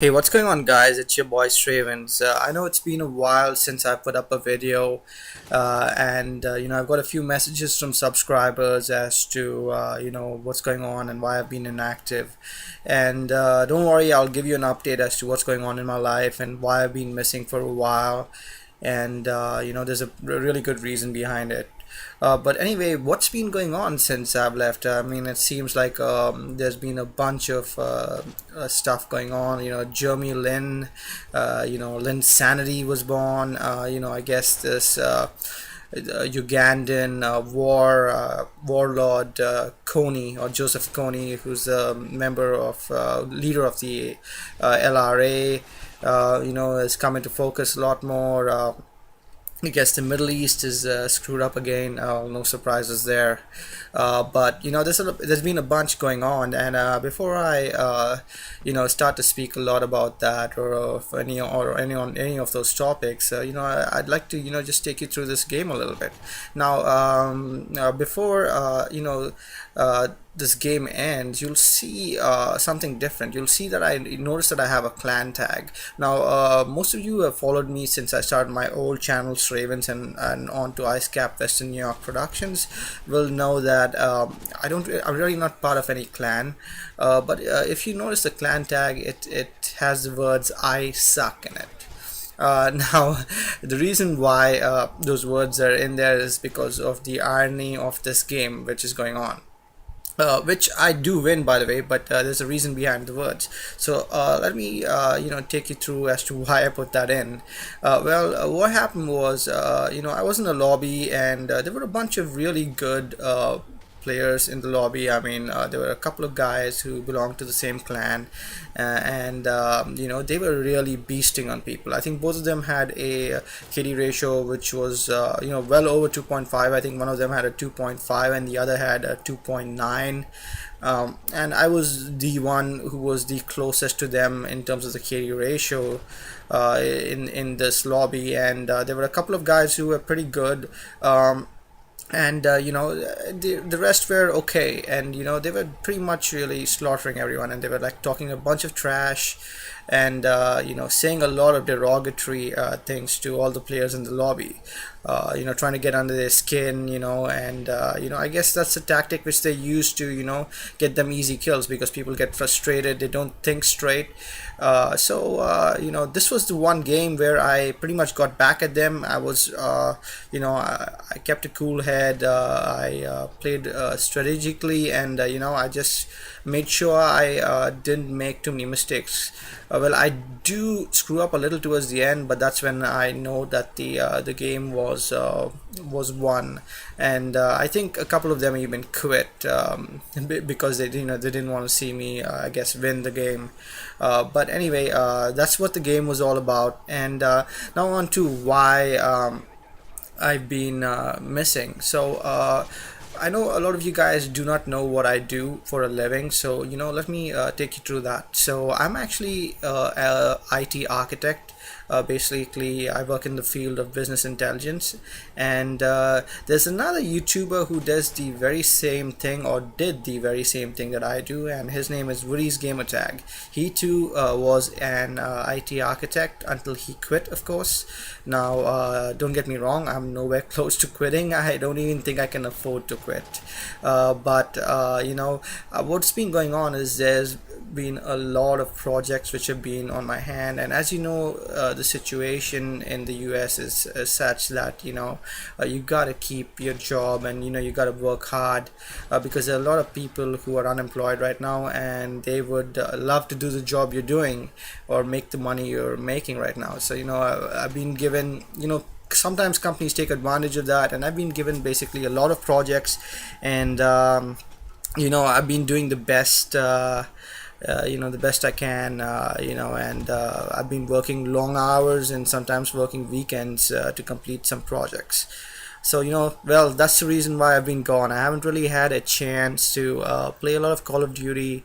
Hey, what's going on, guys? It's your boy Sravenzz. I know it's been a while since I put up a video, and I've got a few messages from subscribers as to what's going on and why I've been inactive. And don't worry, I'll give you an update as to what's going on in my life and why I've been missing for a while. And there's a really good reason behind it. But anyway, what's been going on since I've left? I mean, it seems like there's been a bunch of stuff going on. Jeremy Lin, Lin Sanity was born. I guess this Ugandan warlord Kony, or Joseph Kony, who's a member of leader of the LRA. Is coming to focus a lot more. I guess the Middle East is screwed up again. No surprises there. But there's been a bunch going on, and before I start to speak a lot about that or of any of those topics, I'd like to just take you through this game a little bit. Now, before this game ends, you'll see something different. You'll see that I notice that I have a clan tag. Now, most of you have followed me since I started my old channel, Sravenzz, and on to icecapwnyproductions will know that I'm really not part of any clan. But if you notice the clan tag, it has the words "I suck" in it. Now, the reason why those words are in there is because of the irony of this game which is going on. Which I do win, by the way, but there's a reason behind the words. So let me, take you through as to why I put that in. What happened was, I was in a lobby, and there were a bunch of really good players in the lobby. I mean, there were a couple of guys who belonged to the same clan, and they were really beasting on people. I think both of them had a KD ratio which was well over 2.5. I think one of them had a 2.5 and the other had a 2.9. And I was the one who was the closest to them in terms of the KD ratio in this lobby, and there were a couple of guys who were pretty good. And the rest were okay, and they were pretty much really slaughtering everyone, and they were like talking a bunch of trash, and saying a lot of derogatory things to all the players in the lobby, trying to get under their skin, and I guess that's a tactic which they use to get them easy kills, because people get frustrated, they don't think straight. So this was the one game where I pretty much got back at them. I was I kept a cool head. I played strategically, and I just made sure I didn't make too many mistakes. I do screw up a little towards the end, but that's when I know that the game was won, and I think a couple of them even quit because they didn't want to see me, I guess, win the game. But anyway, that's what the game was all about, and now on to why I've been missing. So I know a lot of you guys do not know what I do for a living, so let me take you through that. So I'm actually a IT architect. Basically, I work in the field of business intelligence, and there's another YouTuber who does the very same thing, or did the very same thing that I do, and his name is Woody's Gamertag. He too was an IT architect until he quit, of course. Now, don't get me wrong, I'm nowhere close to quitting. I don't even think I can afford to quit. But what's been going on is there's been a lot of projects which have been on my hand, and as you know, the situation in the US is such that you gotta keep your job, and you gotta work hard, because there are a lot of people who are unemployed right now, and they would love to do the job you're doing or make the money you're making right now. So I've been given, sometimes companies take advantage of that, and I've been given basically a lot of projects, and I've been doing the best. The best I can, and I've been working long hours and sometimes working weekends to complete some projects. So that's the reason why I've been gone. I haven't really had a chance to play a lot of Call of Duty,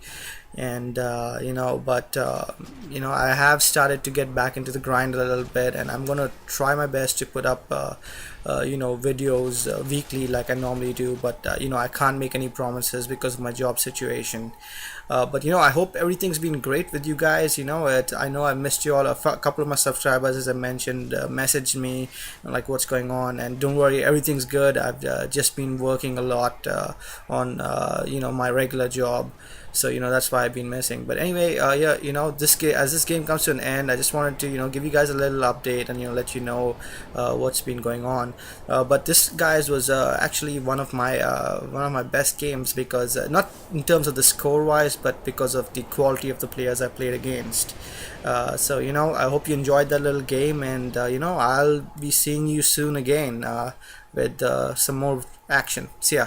and but I have started to get back into the grind a little bit, and I'm gonna try my best to put up videos weekly like I normally do, but I can't make any promises because of my job situation. But I hope everything's been great with you guys. I know I missed you all. A couple of my subscribers, as I mentioned, messaged me like what's going on, and don't worry, everything's good. I've just been working a lot on my regular job, so that's why I've been missing. But anyway, yeah, as this game comes to an end, I just wanted to give you guys a little update and let you know what's been going on. But this, guys, was actually one of my best games, because not in terms of the score wise, but because of the quality of the players I played against. So I hope you enjoyed that little game, and I'll be seeing you soon again with some more action. See ya.